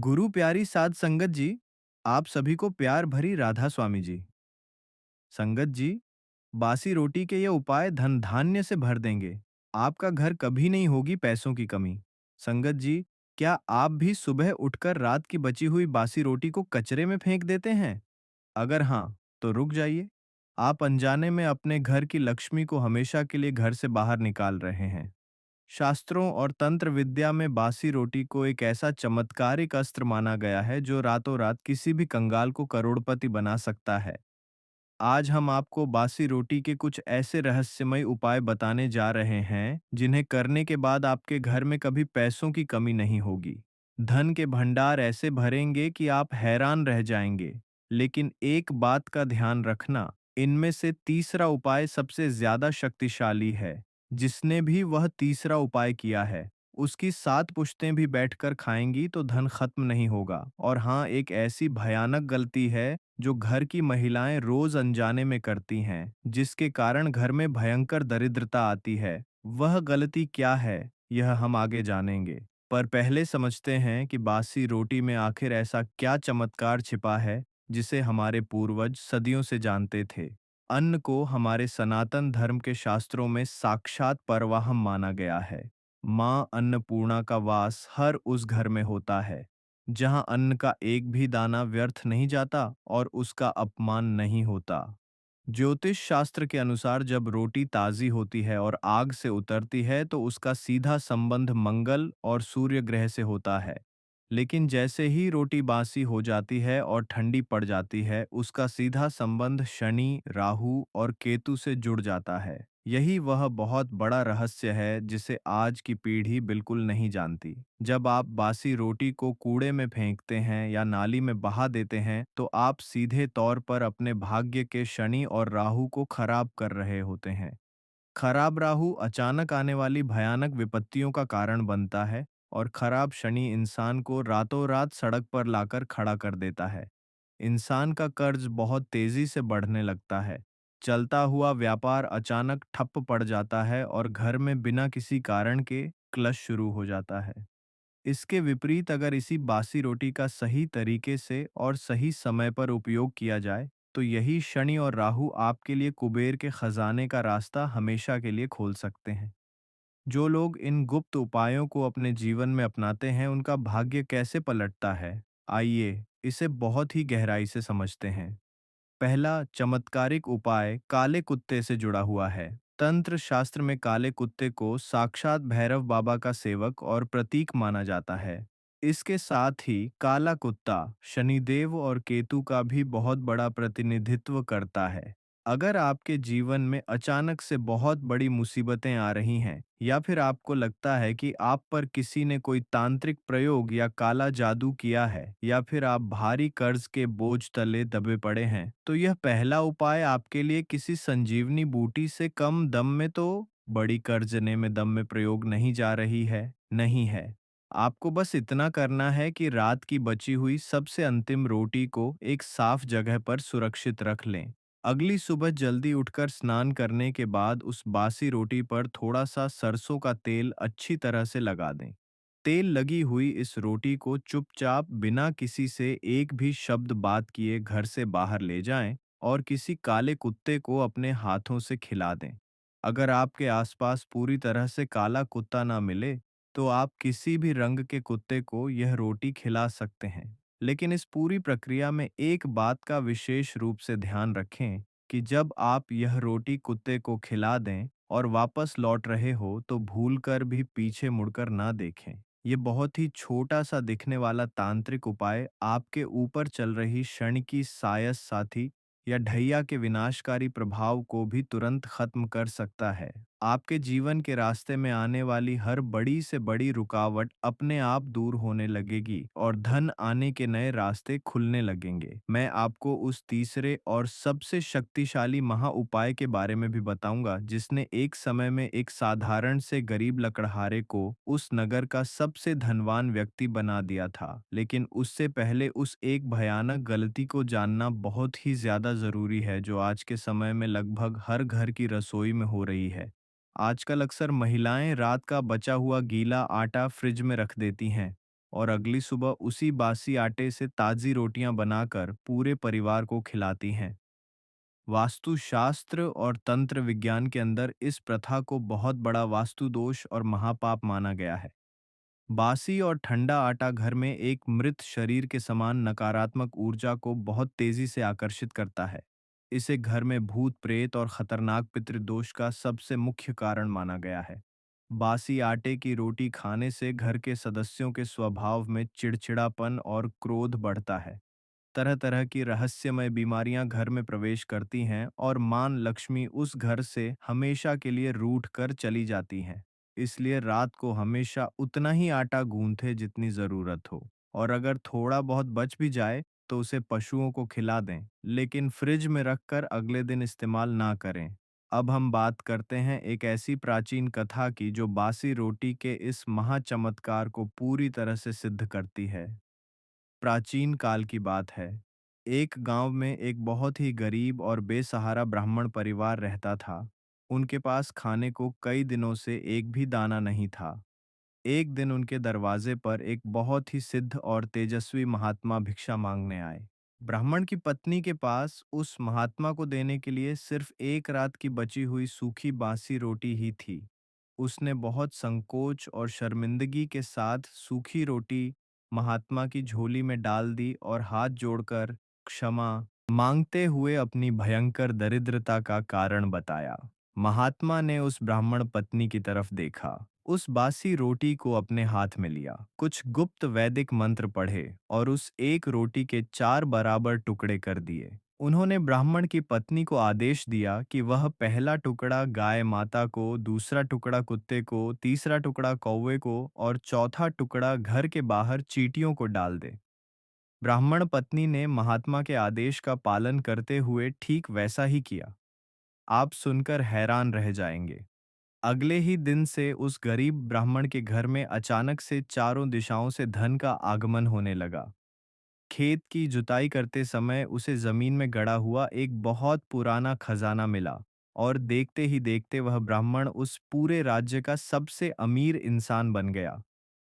गुरु प्यारी साध संगत जी, आप सभी को प्यार भरी राधा स्वामी जी। संगत जी, बासी रोटी के ये उपाय धन धान्य से भर देंगे। आपका घर कभी नहीं होगी पैसों की कमी। संगत जी, क्या आप भी सुबह उठकर रात की बची हुई बासी रोटी को कचरे में फेंक देते हैं? अगर हाँ, तो रुक जाइए। आप अनजाने में अपने घर की लक्ष्मी को हमेशा के लिए घर से बाहर निकाल रहे हैं। शास्त्रों और तंत्र विद्या में बासी रोटी को एक ऐसा चमत्कारिक अस्त्र माना गया है जो रातों रात किसी भी कंगाल को करोड़पति बना सकता है। आज हम आपको बासी रोटी के कुछ ऐसे रहस्यमय उपाय बताने जा रहे हैं जिन्हें करने के बाद आपके घर में कभी पैसों की कमी नहीं होगी। धन के भंडार ऐसे भरेंगे कि आप हैरान रह जाएंगे। लेकिन एक बात का ध्यान रखना, इनमें से तीसरा उपाय सबसे ज्यादा शक्तिशाली है। जिसने भी वह तीसरा उपाय किया है, उसकी 7 पुश्तें भी बैठकर खाएंगी तो धन खत्म नहीं होगा। और हाँ, एक ऐसी भयानक गलती है जो घर की महिलाएं रोज अनजाने में करती हैं, जिसके कारण घर में भयंकर दरिद्रता आती है। वह गलती क्या है, यह हम आगे जानेंगे। पर पहले समझते हैं कि बासी रोटी में आखिर ऐसा क्या चमत्कार छिपा है, जिसे हमारे पूर्वज सदियों से जानते थे। अन्न को हमारे सनातन धर्म के शास्त्रों में साक्षात परवाहम माना गया है। माँ अन्नपूर्णा का वास हर उस घर में होता है जहां अन्न का एक भी दाना व्यर्थ नहीं जाता और उसका अपमान नहीं होता। ज्योतिष शास्त्र के अनुसार जब रोटी ताजी होती है और आग से उतरती है तो उसका सीधा संबंध मंगल और सूर्य ग्रह से होता है। लेकिन जैसे ही रोटी बासी हो जाती है और ठंडी पड़ जाती है, उसका सीधा संबंध शनि, राहु और केतु से जुड़ जाता है। यही वह बहुत बड़ा रहस्य है जिसे आज की पीढ़ी बिल्कुल नहीं जानती। जब आप बासी रोटी को कूड़े में फेंकते हैं या नाली में बहा देते हैं, तो आप सीधे तौर पर अपने भाग्य के शनि और राहु को खराब कर रहे होते हैं। खराब राहु अचानक आने वाली भयानक विपत्तियों का कारण बनता है और खराब शनि इंसान को रातों रात सड़क पर लाकर खड़ा कर देता है। इंसान का कर्ज बहुत तेजी से बढ़ने लगता है। चलता हुआ व्यापार अचानक ठप पड़ जाता है और घर में बिना किसी कारण के क्लश शुरू हो जाता है। इसके विपरीत अगर इसी बासी रोटी का सही तरीके से और सही समय पर उपयोग किया जाए, तो यही शनि और राहु आपके लिए कुबेर के खजाने का रास्ता हमेशा के लिए खोल सकते हैं। जो लोग इन गुप्त उपायों को अपने जीवन में अपनाते हैं, उनका भाग्य कैसे पलटता है, आइए इसे बहुत ही गहराई से समझते हैं। पहला चमत्कारिक उपाय काले कुत्ते से जुड़ा हुआ है। तंत्र शास्त्र में काले कुत्ते को साक्षात भैरव बाबा का सेवक और प्रतीक माना जाता है। इसके साथ ही काला कुत्ता शनिदेव और केतु का भी बहुत बड़ा प्रतिनिधित्व करता है। अगर आपके जीवन में अचानक से बहुत बड़ी मुसीबतें आ रही हैं या फिर आपको लगता है कि आप पर किसी ने कोई तांत्रिक प्रयोग या काला जादू किया है या फिर आप भारी कर्ज के बोझ तले दबे पड़े हैं, तो यह पहला उपाय आपके लिए किसी संजीवनी बूटी से कम दम में तो बड़ी कर्जने में दम में प्रयोग नहीं जा रही है, नहीं है। आपको बस इतना करना है कि रात की बची हुई सबसे अंतिम रोटी को एक साफ जगह पर सुरक्षित रख लें। अगली सुबह जल्दी उठकर स्नान करने के बाद उस बासी रोटी पर थोड़ा सा सरसों का तेल अच्छी तरह से लगा दें। तेल लगी हुई इस रोटी को चुपचाप बिना किसी से एक भी शब्द बात किए घर से बाहर ले जाएं और किसी काले कुत्ते को अपने हाथों से खिला दें। अगर आपके आसपास पूरी तरह से काला कुत्ता ना मिले, तो आप किसी भी रंग के कुत्ते को यह रोटी खिला सकते हैं। लेकिन इस पूरी प्रक्रिया में एक बात का विशेष रूप से ध्यान रखें कि जब आप यह रोटी कुत्ते को खिला दें और वापस लौट रहे हो, तो भूलकर भी पीछे मुड़कर ना देखें। ये बहुत ही छोटा सा दिखने वाला तांत्रिक उपाय आपके ऊपर चल रही क्षण की सायस साथी या ढैया के विनाशकारी प्रभाव को भी तुरंत खत्म कर सकता है। आपके जीवन के रास्ते में आने वाली हर बड़ी से बड़ी रुकावट अपने आप दूर होने लगेगी और धन आने के नए रास्ते खुलने लगेंगे। मैं आपको उस तीसरे और सबसे शक्तिशाली महा उपाय के बारे में भी बताऊंगा, जिसने एक समय में एक साधारण से गरीब लकड़हारे को उस नगर का सबसे धनवान व्यक्ति बना दिया था। लेकिन उससे पहले उस एक भयानक गलती को जानना बहुत ही ज्यादा जरूरी है, जो आज के समय में लगभग हर घर की रसोई में हो रही है। आजकल अक्सर महिलाएं रात का बचा हुआ गीला आटा फ्रिज में रख देती हैं और अगली सुबह उसी बासी आटे से ताज़ी रोटियां बनाकर पूरे परिवार को खिलाती हैं। वास्तुशास्त्र और तंत्र विज्ञान के अंदर इस प्रथा को बहुत बड़ा वास्तु दोष और महापाप माना गया है। बासी और ठंडा आटा घर में एक मृत शरीर के समान नकारात्मक ऊर्जा को बहुत तेजी से आकर्षित करता है। इसे घर में भूत प्रेत और खतरनाक पितृदोष का सबसे मुख्य कारण माना गया है। बासी आटे की रोटी खाने से घर के सदस्यों के स्वभाव में चिड़चिड़ापन और क्रोध बढ़ता है। तरह तरह की रहस्यमय बीमारियां घर में प्रवेश करती हैं और मां लक्ष्मी उस घर से हमेशा के लिए रूठ कर चली जाती हैं। इसलिए रात को हमेशा उतना ही आटा गूंथे जितनी जरूरत हो, और अगर थोड़ा बहुत बच भी जाए तो उसे पशुओं को खिला दें, लेकिन फ्रिज में रखकर अगले दिन इस्तेमाल ना करें। अब हम बात करते हैं एक ऐसी प्राचीन कथा की जो बासी रोटी के इस महाचमत्कार को पूरी तरह से सिद्ध करती है। प्राचीन काल की बात है। एक गांव में एक बहुत ही गरीब और बेसहारा ब्राह्मण परिवार रहता था। उनके पास खाने को कई दिनों से एक भी दाना नहीं था। एक दिन उनके दरवाजे पर एक बहुत ही सिद्ध और तेजस्वी महात्मा भिक्षा मांगने आए। ब्राह्मण की पत्नी के पास उस महात्मा को देने के लिए सिर्फ एक रात की बची हुई सूखी बासी रोटी ही थी। उसने बहुत संकोच और शर्मिंदगी के साथ सूखी रोटी महात्मा की झोली में डाल दी और हाथ जोड़कर क्षमा मांगते हुए अपनी भयंकर दरिद्रता का कारण बताया। महात्मा ने उस ब्राह्मण पत्नी की तरफ देखा, उस बासी रोटी को अपने हाथ में लिया, कुछ गुप्त वैदिक मंत्र पढ़े और उस एक रोटी के 4 बराबर टुकड़े कर दिए। उन्होंने ब्राह्मण की पत्नी को आदेश दिया कि वह पहला टुकड़ा गाय माता को, दूसरा टुकड़ा कुत्ते को, तीसरा टुकड़ा कौवे को और चौथा टुकड़ा घर के बाहर चींटियों को डाल दे। ब्राह्मण पत्नी ने महात्मा के आदेश का पालन करते हुए ठीक वैसा ही किया। आप सुनकर हैरान रह जाएंगे। अगले ही दिन से उस गरीब ब्राह्मण के घर में अचानक से चारों दिशाओं से धन का आगमन होने लगा। खेत की जुताई करते समय उसे जमीन में गड़ा हुआ एक बहुत पुराना खजाना मिला, और देखते ही देखते वह ब्राह्मण उस पूरे राज्य का सबसे अमीर इंसान बन गया।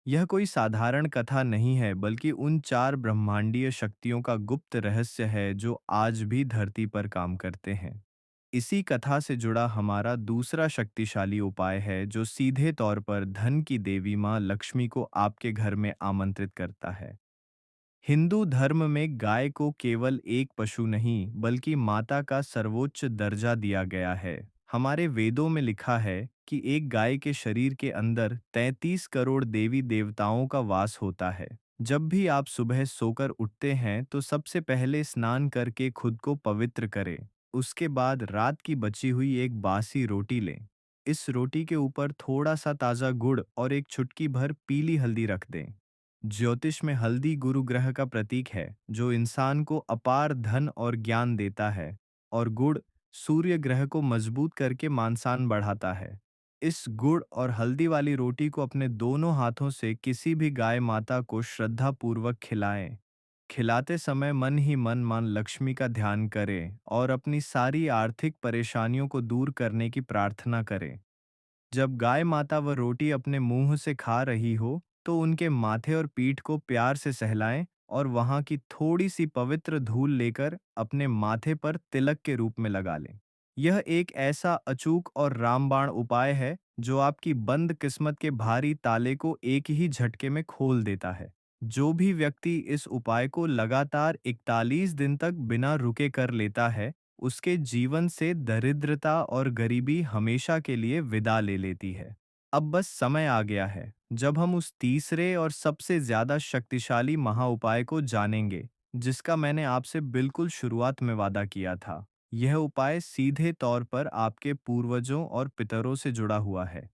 यह कोई साधारण कथा नहीं है, बल्कि उन 4 ब्रह्मांडीय शक्तियों का गुप्त रहस्य है जो आज भी धरती पर काम करते हैं। इसी कथा से जुड़ा हमारा दूसरा शक्तिशाली उपाय है जो सीधे तौर पर धन की देवी मां लक्ष्मी को आपके घर में आमंत्रित करता है। हिंदू धर्म में गाय को केवल एक पशु नहीं बल्कि माता का सर्वोच्च दर्जा दिया गया है। हमारे वेदों में लिखा है कि एक गाय के शरीर के अंदर 33 करोड़ देवी देवताओं का वास होता है। जब भी आप सुबह सोकर उठते हैं तो सबसे पहले स्नान करके खुद को पवित्र करें। उसके बाद रात की बची हुई एक बासी रोटी लें। इस रोटी के ऊपर थोड़ा सा ताज़ा गुड़ और एक चुटकी भर पीली हल्दी रख दें। ज्योतिष में हल्दी गुरु ग्रह का प्रतीक है जो इंसान को अपार धन और ज्ञान देता है, और गुड़ सूर्य ग्रह को मजबूत करके मानसान बढ़ाता है। इस गुड़ और हल्दी वाली रोटी को अपने दोनों हाथों से किसी भी गाय माता को श्रद्धा पूर्वक खिलाएं। खिलाते समय मन ही मन मां लक्ष्मी का ध्यान करें और अपनी सारी आर्थिक परेशानियों को दूर करने की प्रार्थना करें। जब गाय माता वह रोटी अपने मुंह से खा रही हो तो उनके माथे और पीठ को प्यार से सहलाएं और वहां की थोड़ी सी पवित्र धूल लेकर अपने माथे पर तिलक के रूप में लगा लें। यह एक ऐसा अचूक और रामबाण उपाय है जो आपकी बंद किस्मत के भारी ताले को एक ही झटके में खोल देता है। जो भी व्यक्ति इस उपाय को लगातार 41 दिन तक बिना रुके कर लेता है, उसके जीवन से दरिद्रता और गरीबी हमेशा के लिए विदा ले लेती है। अब बस समय आ गया है जब हम उस तीसरे और सबसे ज्यादा शक्तिशाली महाउपाय को जानेंगे, जिसका मैंने आपसे बिल्कुल शुरुआत में वादा किया था। यह उपाय सीधे तौर पर आपके पूर्वजों और पितरों से जुड़ा हुआ है।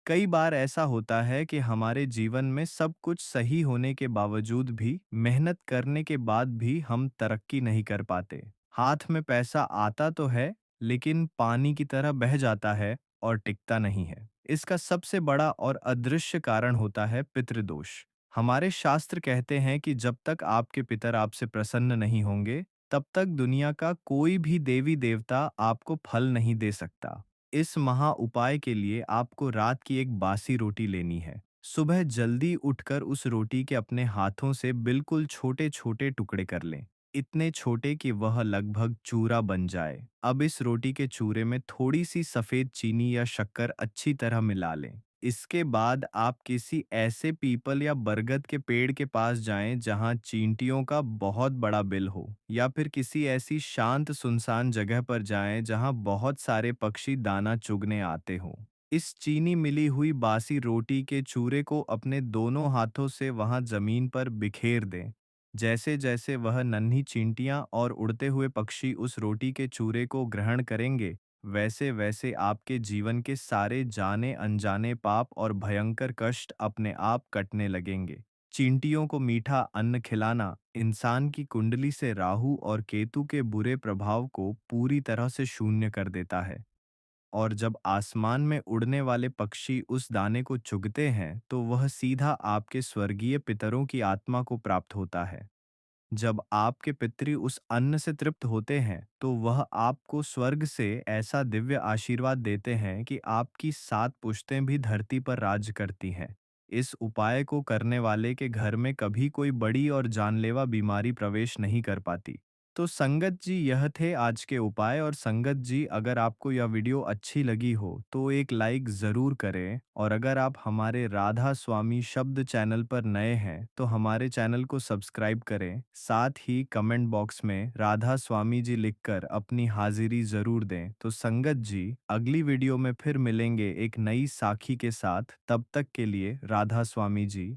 कई बार ऐसा होता है कि हमारे जीवन में सब कुछ सही होने के बावजूद भी, मेहनत करने के बाद भी हम तरक्की नहीं कर पाते। हाथ में पैसा आता तो है, लेकिन पानी की तरह बह जाता है और टिकता नहीं है। इसका सबसे बड़ा और अदृश्य कारण होता है पितृदोष। हमारे शास्त्र कहते हैं कि जब तक आपके पितर आपसे प्रसन्न नहीं होंगे, तब तक दुनिया का कोई भी देवी देवता आपको फल नहीं दे सकता। इस महा उपाय के लिए आपको रात की एक बासी रोटी लेनी है। सुबह जल्दी उठकर उस रोटी के अपने हाथों से बिल्कुल छोटे छोटे टुकड़े कर लें, इतने छोटे कि वह लगभग चूरा बन जाए। अब इस रोटी के चूरे में थोड़ी सी सफ़ेद चीनी या शक्कर अच्छी तरह मिला लें। इसके बाद आप किसी ऐसे पीपल या बरगद के पेड़ के पास जाएं जहां चींटियों का बहुत बड़ा बिल हो, या फिर किसी ऐसी शांत सुनसान जगह पर जाएं जहां बहुत सारे पक्षी दाना चुगने आते हों। इस चीनी मिली हुई बासी रोटी के चूरे को अपने दोनों हाथों से वहां जमीन पर बिखेर दें। जैसे जैसे वह नन्ही चींटियां और उड़ते हुए पक्षी उस रोटी के चूरे को ग्रहण करेंगे, वैसे वैसे आपके जीवन के सारे जाने अनजाने पाप और भयंकर कष्ट अपने आप कटने लगेंगे। चींटियों को मीठा अन्न खिलाना इंसान की कुंडली से राहु और केतु के बुरे प्रभाव को पूरी तरह से शून्य कर देता है। और जब आसमान में उड़ने वाले पक्षी उस दाने को चुगते हैं तो वह सीधा आपके स्वर्गीय पितरों की आत्मा को प्राप्त होता है। जब आपके पितृ उस अन्न से तृप्त होते हैं तो वह आपको स्वर्ग से ऐसा दिव्य आशीर्वाद देते हैं कि आपकी 7 पुश्तें भी धरती पर राज करती हैं। इस उपाय को करने वाले के घर में कभी कोई बड़ी और जानलेवा बीमारी प्रवेश नहीं कर पाती। तो संगत जी, यह थे आज के उपाय। और संगत जी, अगर आपको यह वीडियो अच्छी लगी हो तो एक लाइक ज़रूर करें, और अगर आप हमारे राधा स्वामी शब्द चैनल पर नए हैं तो हमारे चैनल को सब्सक्राइब करें। साथ ही कमेंट बॉक्स में राधा स्वामी जी लिखकर अपनी हाजिरी ज़रूर दें। तो संगत जी, अगली वीडियो में फिर मिलेंगे एक नई साखी के साथ। तब तक के लिए राधा स्वामी जी।